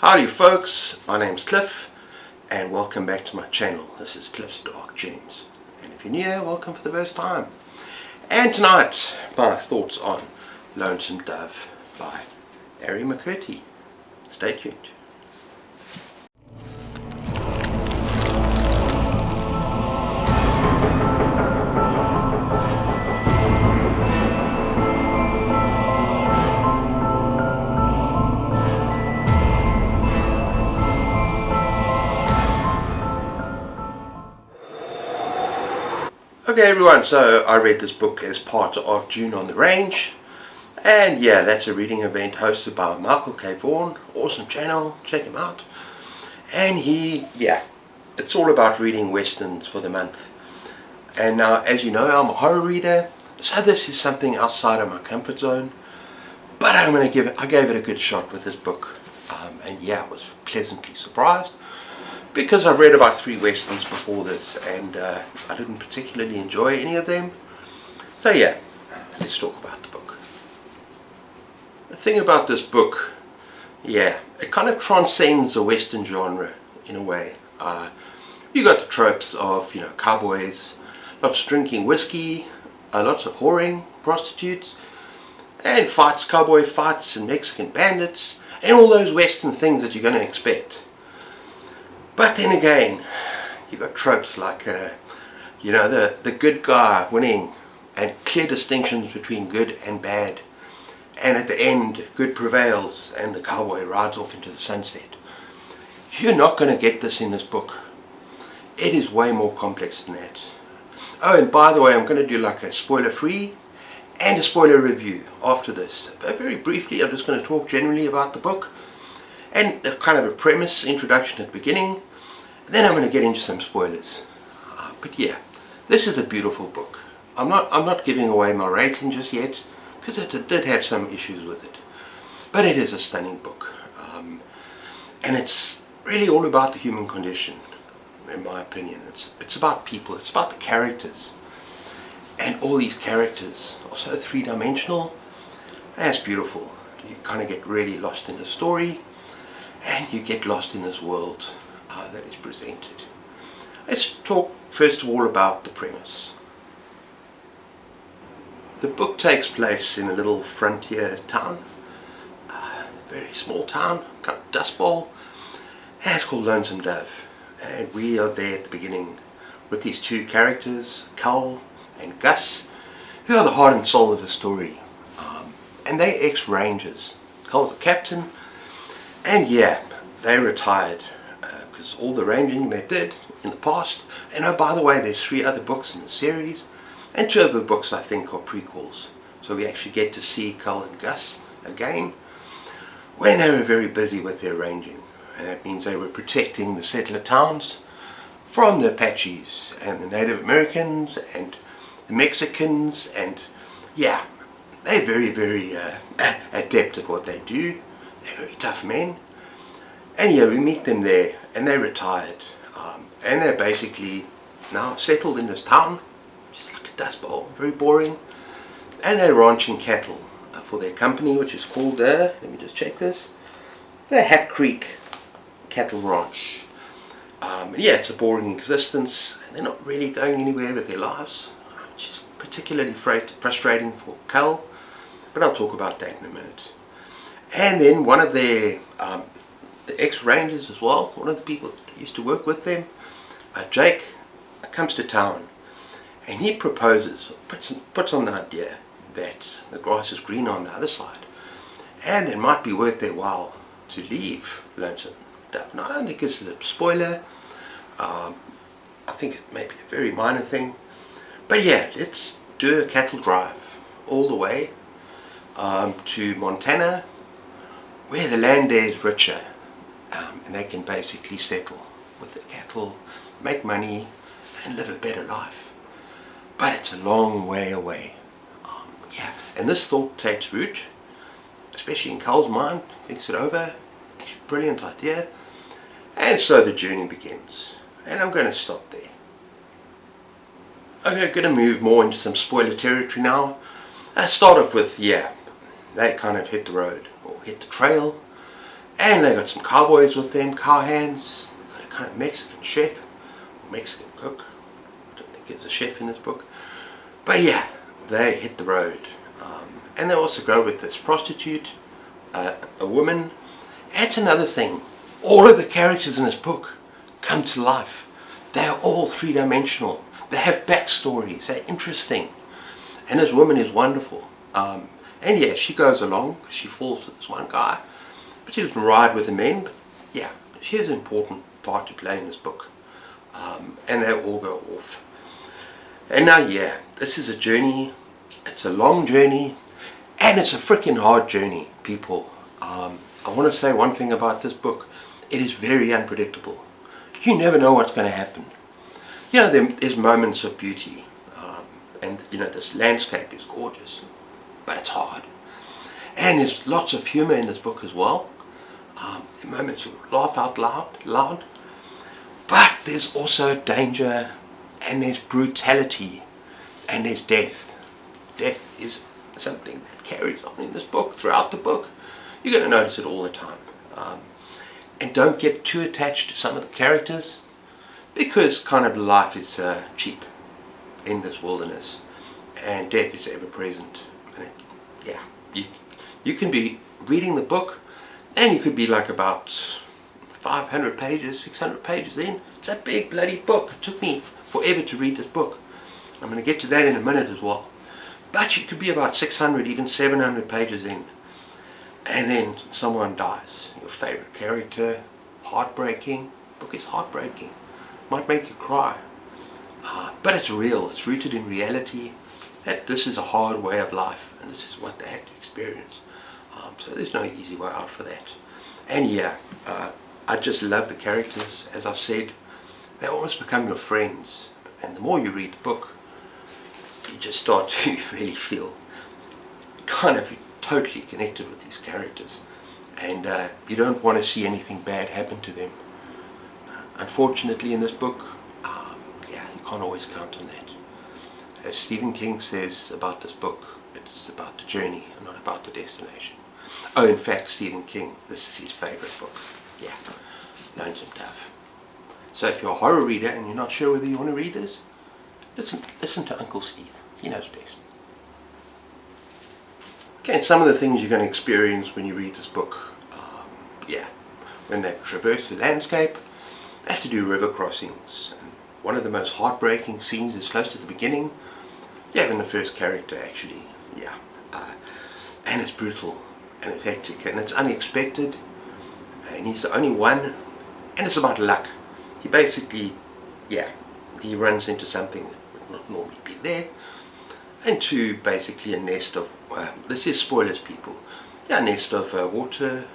Howdy folks, my name's Cliff and welcome back to my channel. This is Cliff's Dark Gems, and if you're new here, welcome for the first time. And tonight my thoughts on Lonesome Dove by Ari McCurdy. Stay tuned. Okay everyone, so I read this book as part of June on the Range, and yeah, that's a reading event hosted by Michael K. Vaughan. Awesome channel, check him out. And it's all about reading westerns for the month. And now, as you know, I'm a horror reader, so this is something outside of my comfort zone, but I gave it a good shot with this book, and yeah, I was pleasantly surprised. Because I've read about 3 westerns before this and I didn't particularly enjoy any of them. So yeah, let's talk about the book. The thing about this book, it kind of transcends the western genre in a way. You got the tropes of, cowboys, lots of drinking whiskey, lots of whoring, prostitutes, and fights, cowboy fights and Mexican bandits, and all those western things that you're going to expect. But then again, you got tropes like, the good guy winning, and clear distinctions between good and bad. And at the end, good prevails and the cowboy rides off into the sunset. You're not going to get this in this book. It is way more complex than that. Oh, and by the way, I'm going to do like a spoiler-free and a spoiler review after this. But very briefly, I'm just going to talk generally about the book. And kind of a premise, introduction at the beginning, and then I'm going to get into some spoilers. But yeah, this is a beautiful book. I'm not giving away my rating just yet, because it did have some issues with it. But it is a stunning book. And it's really all about the human condition, in my opinion. It's about people, it's about the characters. And all these characters are so three-dimensional. That's beautiful. You kind of get really lost in the story. And you get lost in this world that is presented. Let's talk first of all about the premise. The book takes place in a little frontier town, very small town, kind of dust bowl, and it's called Lonesome Dove. And we are there at the beginning with these 2 characters, Cal and Gus, who are the heart and soul of the story. And they're ex-rangers. Cal's a captain. And yeah, they retired because all the ranging they did in the past. And oh, by the way, there's 3 other books in the series, and 2 of the books I think are prequels. So we actually get to see Cal and Gus again when they were very busy with their ranging. And that means they were protecting the settler towns from the Apaches and the Native Americans and the Mexicans. And yeah, they're very, very adept at what they do. They're very tough men. And yeah, we meet them there, and they retired. And they're basically now settled in this town, just like a dust bowl, very boring. And they're ranching cattle for their company, which is called let me just check this, the Hat Creek Cattle Ranch. Yeah, it's a boring existence, and they're not really going anywhere with their lives, which is particularly frustrating for Cal, but I'll talk about that in a minute. And then one of their the ex-rangers as well, one of the people that used to work with them, Jake, comes to town, and he proposes, puts on the idea that the grass is greener on the other side, and it might be worth their while to leave Lonesome Dove. Now, I don't think this is a spoiler. I think it may be a very minor thing, but yeah, let's do a cattle drive all the way to Montana, where the land there is richer, and they can basically settle with the cattle, make money, and live a better life. But it's a long way away. And this thought takes root, especially in Cal's mind, thinks it over, it's a brilliant idea, and so the journey begins. And I'm going to stop there. Okay, I'm going to move more into some spoiler territory now. I start off with, they kind of hit the road, or hit the trail, And they got some cowboys with them, cowhands. They got a kind of Mexican chef, or Mexican cook. I don't think there's a chef in this book. But yeah, they hit the road. And they also go with this prostitute, a woman. That's another thing. All of the characters in this book come to life. They're all three-dimensional. They have backstories. They're interesting. And this woman is wonderful. And yeah, she goes along. She falls for this one guy. But she doesn't ride with the men. But yeah, she has an important part to play in this book. And they all go off. And now, yeah, this is a journey. It's a long journey. And it's a freaking hard journey, people. I want to say one thing about this book. It is very unpredictable. You never know what's going to happen. You know, there's moments of beauty. And, you know, this landscape is gorgeous. But it's hard. And there's lots of humor in this book as well. Moments you laugh out loud. But there's also danger. And there's brutality. And there's death. Death is something that carries on in this book, throughout the book. You're going to notice it all the time. And don't get too attached to some of the characters, because kind of life is cheap in this wilderness, and death is ever present. And yeah, you can be reading the book, and you could be like about 500 pages, 600 pages in. It's a big bloody book. It took me forever to read this book. I'm going to get to that in a minute as well. But you could be about 600, even 700 pages in. And then someone dies. Your favorite character. Heartbreaking. The book is heartbreaking. Might make you cry. But it's real. It's rooted in reality. That this is a hard way of life. And this is what they had to experience. So there's no easy way out for that. And yeah, I just love the characters. As I've said, they almost become your friends. And the more you read the book, you just start to really feel kind of totally connected with these characters, and you don't want to see anything bad happen to them. Unfortunately, in this book, yeah, you can't always count on that. As Stephen King says about this book, it's about the journey and not about the destination. Oh, in fact, Stephen King, this is his favorite book. Yeah, Lonesome Dove. So if you're a horror reader and you're not sure whether you want to read this, listen to Uncle Steve. He knows best. Okay, and some of the things you're going to experience when you read this book, yeah, when they traverse the landscape, they have to do river crossings. And one of the most heartbreaking scenes is close to the beginning. Yeah, when the first character actually, yeah, and it's brutal, and it's hectic, and it's unexpected, and he's the only one, and it's about luck. He basically, yeah, he runs into something that would not normally be there, into basically a nest of, this is spoilers, people, yeah, a nest of water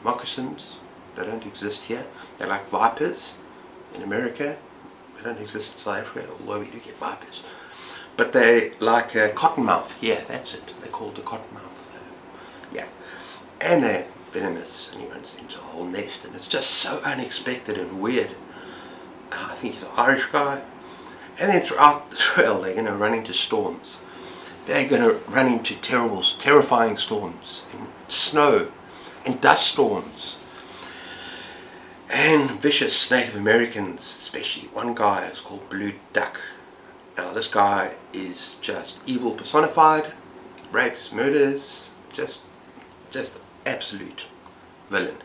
moccasins. They don't exist here. They're like vipers in America. They don't exist in South Africa, although we do get vipers. But they like a cottonmouth. Yeah, that's it. They're called the cottonmouth. Yeah, and they're venomous, and he runs into a whole nest, and it's just so unexpected and weird. I think he's an Irish guy. And then throughout the trail, they're going to run into storms. They're going to run into terrifying storms, and snow, and dust storms, and vicious Native Americans, especially. One guy is called Blue Duck. Now this guy is just evil personified, rapes, murders, just absolute villain.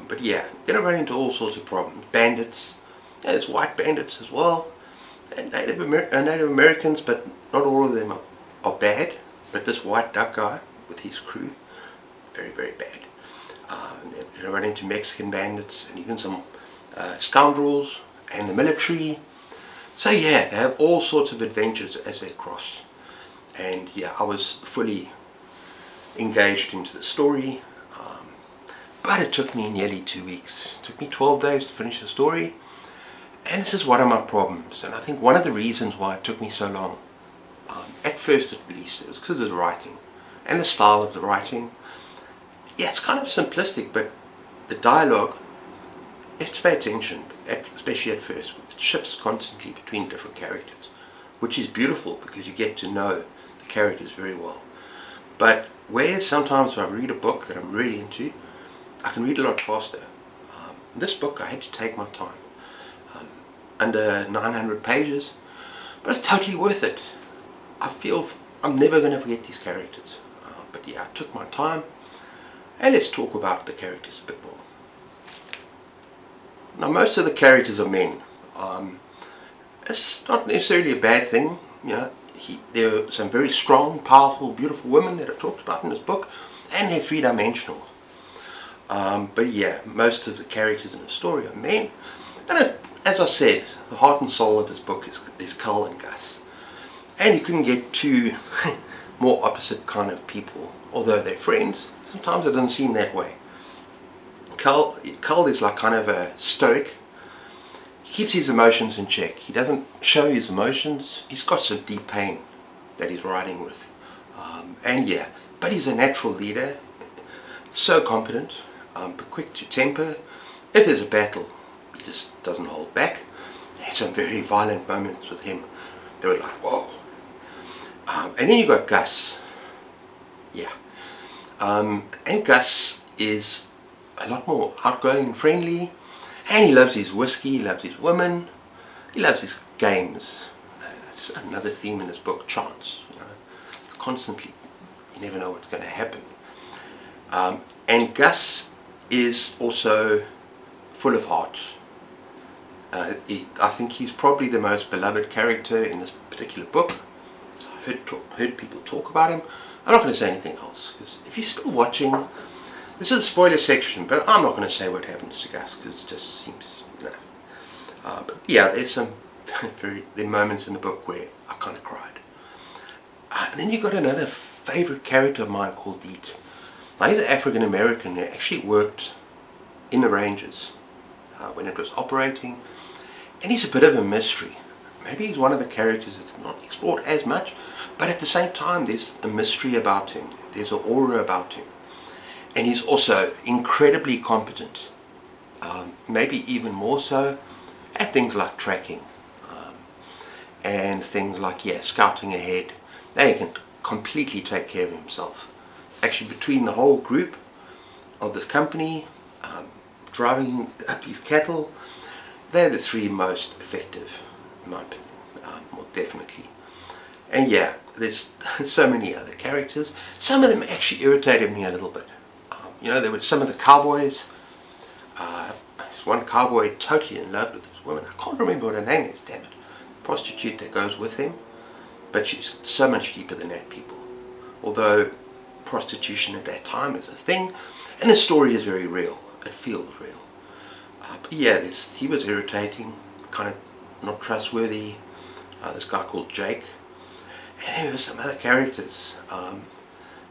But yeah, going to run into all sorts of problems. Bandits, yeah, there's white bandits as well, and Native Americans, but not all of them are bad. But this White Duck guy with his crew, very, very bad. They're going to run into Mexican bandits and even some scoundrels and the military. So yeah, they have all sorts of adventures as they cross. And yeah, I was fully engaged into the story. But it took me nearly 2 weeks. It took me 12 days to finish the story. And this is one of my problems. And I think one of the reasons why it took me so long, at first at least, it was because of the writing. And the style of the writing. Yeah, it's kind of simplistic, but the dialogue, you have to pay attention, especially at first. It shifts constantly between different characters, which is beautiful because you get to know the characters very well. But where sometimes I read a book that I'm really into, I can read a lot faster. This book I had to take my time. Under 900 pages, but it's totally worth it. I feel I'm never going to forget these characters. But yeah, I took my time, and let's talk about the characters a bit more. Now, most of the characters are men. It's not necessarily a bad thing. You know, there are some very strong, powerful, beautiful women that are talked about in this book, and they're three-dimensional. But yeah, most of the characters in the story are men. And as I said, the heart and soul of this book is Cull and Gus. And you couldn't get two more opposite kind of people. Although they're friends, sometimes it doesn't seem that way. Cull is like kind of a stoic. He keeps his emotions in check. He doesn't show his emotions. He's got some deep pain that he's riding with. And yeah, but he's a natural leader. So competent, but quick to temper. If there's a battle, he just doesn't hold back. There's some very violent moments with him. They were like, whoa. And then you got Gus. Yeah. And Gus is a lot more outgoing and friendly. And he loves his whiskey, he loves his women, he loves his games. It's another theme in this book, chance. You know, constantly, you never know what's going to happen. And Gus is also full of heart. I think he's probably the most beloved character in this particular book. So I heard people talk about him. I'm not going to say anything else, because if you're still watching, this is a spoiler section, but I'm not going to say what happens to Gus, because it just seems, you know. But yeah, there's some there are moments in the book where I kind of cried. And then you got another favourite character of mine called Deet. Now, he's an African American who actually worked in the Rangers when it was operating, and he's a bit of a mystery. Maybe he's one of the characters that's not explored as much, but at the same time there's a mystery about him, there's an aura about him, and he's also incredibly competent, maybe even more so at things like tracking and things like scouting ahead. Now he can completely take care of himself. Actually, between the whole group of this company, driving up these cattle, they're the three most effective, in my opinion, more definitely. And yeah, there's so many other characters. Some of them actually irritated me a little bit. You know, there were some of the cowboys. There's one cowboy totally in love with this woman. I can't remember what her name is, damn it. Prostitute that goes with him. But she's so much deeper than that, people. Although prostitution at that time is a thing, and the story is very real. It feels real. But yeah, he was irritating, kind of not trustworthy. This guy called Jake, and there were some other characters.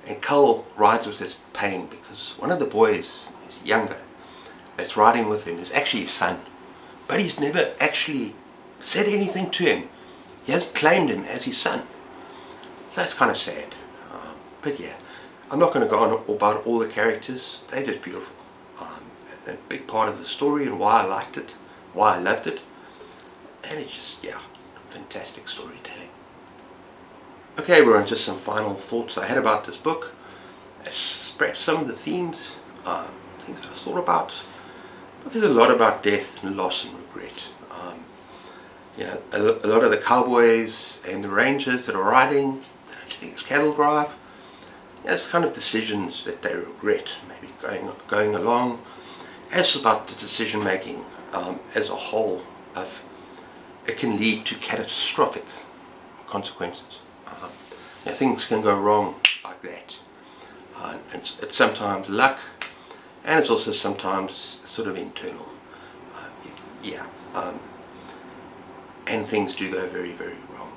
And Cull rides with his pain because one of the boys is younger, that's riding with him, is actually his son, but he's never actually said anything to him. He hasn't claimed him as his son, so that's kind of sad. But yeah, I'm not going to go on about all the characters. They're just beautiful. A big part of the story and why I liked it, why I loved it, and it's just, yeah, fantastic storytelling. Okay, we're on just some final thoughts I had about this book. Perhaps some of the themes, things I thought about. There's a lot about death and loss and regret. Yeah, a lot of the cowboys and the rangers that are riding, that are doing this cattle drive, it's kind of decisions that they regret, maybe going along. It's about the decision making as a whole. It can lead to catastrophic consequences. Things can go wrong like that. It's sometimes luck, and it's also sometimes sort of internal. And things do go very, very wrong.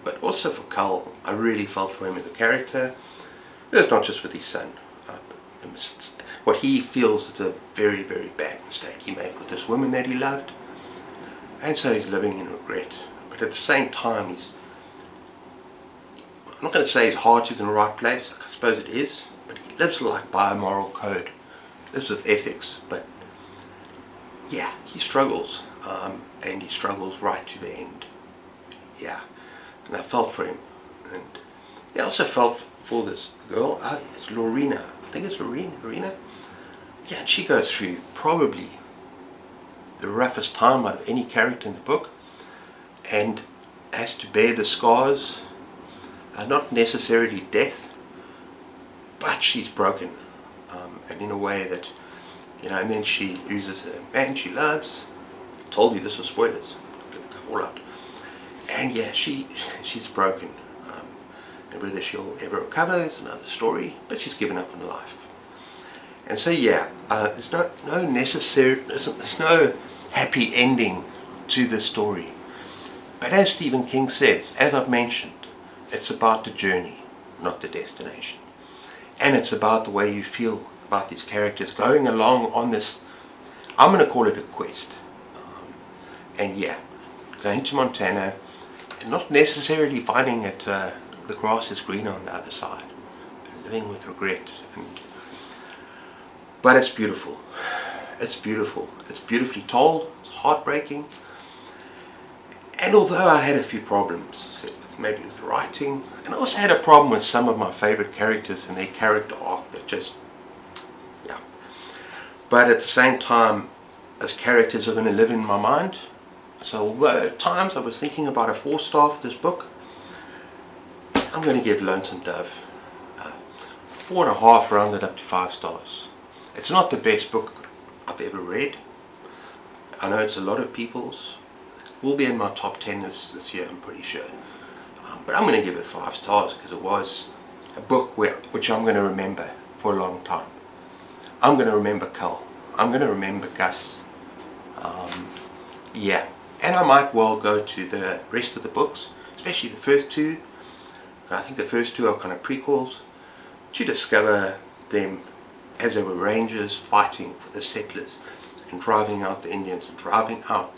But also for Cull, I really felt for him as a character. It's not just with his son. What he feels is a very, very bad mistake he made with this woman that he loved, and so he's living in regret. But at the same time, I'm not going to say his heart is in the right place, I suppose it is, but he lives like by a moral code, lives with ethics, but yeah, he struggles, and he struggles right to the end. Yeah, and I felt for him, and I also felt for this girl. It's Lorena. I think it's Lorena. yeah, she goes through probably the roughest time out of any character in the book, and has to bear the scars, not necessarily death, but she's broken, and in a way that, and then she loses a man she loves. I told you this was spoilers, I'm going to go all out. And yeah, she's broken, and whether she'll ever recover is another story, but she's given up on life. And so yeah, there's no happy ending to the story. But as Stephen King says, as I've mentioned, it's about the journey, not the destination. And it's about the way you feel about these characters going along on this, I'm going to call it a quest. And yeah, going to Montana and not necessarily finding that the grass is greener on the other side, living with regret. But it's beautiful. It's beautiful. It's beautifully told. It's heartbreaking. And although I had a few problems, maybe with writing, and I also had a problem with some of my favorite characters and their character arc that just, yeah. But at the same time, those characters are going to live in my mind. So although at times I was thinking about a 4-star for this book, I'm going to give Lonesome Dove 4.5, rounded up to 5 stars. It's not the best book I've ever read. I know it's a lot of people's. It will be in my top 10 this year, I'm pretty sure. But I'm going to give it 5 stars because it was a book which I'm going to remember for a long time. I'm going to remember Cal. I'm going to remember Gus. Yeah. And I might well go to the rest of the books, especially the first 2. I think the first 2 are kind of prequels, to discover them as they were rangers fighting for the settlers and driving out the Indians and driving out,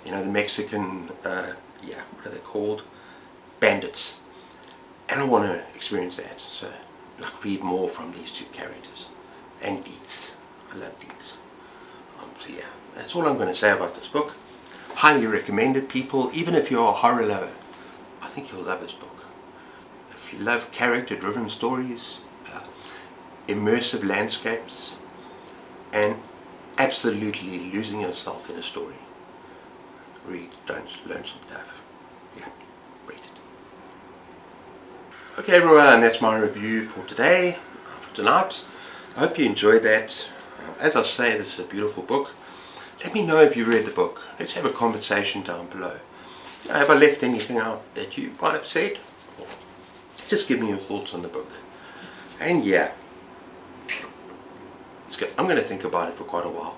the Mexican, what are they called? Bandits. And I want to experience that, so read more from these 2 characters. And Dietz. I love Dietz. So yeah, that's all I'm going to say about this book. Highly recommended, people. Even if you're a horror lover, I think you'll love this book. If you love character-driven stories, immersive landscapes, and absolutely losing yourself in a story, read Lonesome Dove. Yeah, read it. Okay everyone, that's my review for today, for tonight. I hope you enjoyed that. As I say, this is a beautiful book. Let me know if you read the book. Let's have a conversation down below. Have I left anything out that you might have said? Just give me your thoughts on the book. And yeah, I'm going to think about it for quite a while.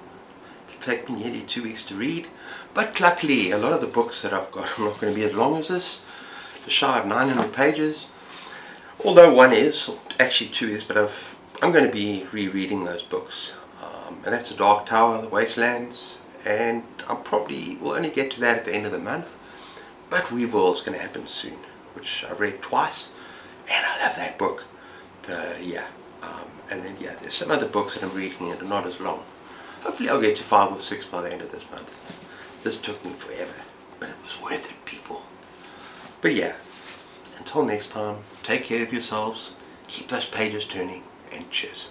It'll take me nearly 2 weeks to read, but luckily a lot of the books that I've got are not going to be as long as this, just shy of 900 pages. Although one is, actually 2 is, but I'm going to be rereading those books. And that's The Dark Tower, The Wastelands, and I probably will only get to that at the end of the month. But Weevil is going to happen soon, which I've read twice, and I love that book. And then there's some other books that I'm reading and are not as long. Hopefully I'll get to 5 or 6 by the end of this month. This took me forever, but it was worth it, people. But yeah, until next time, take care of yourselves, keep those pages turning, and cheers.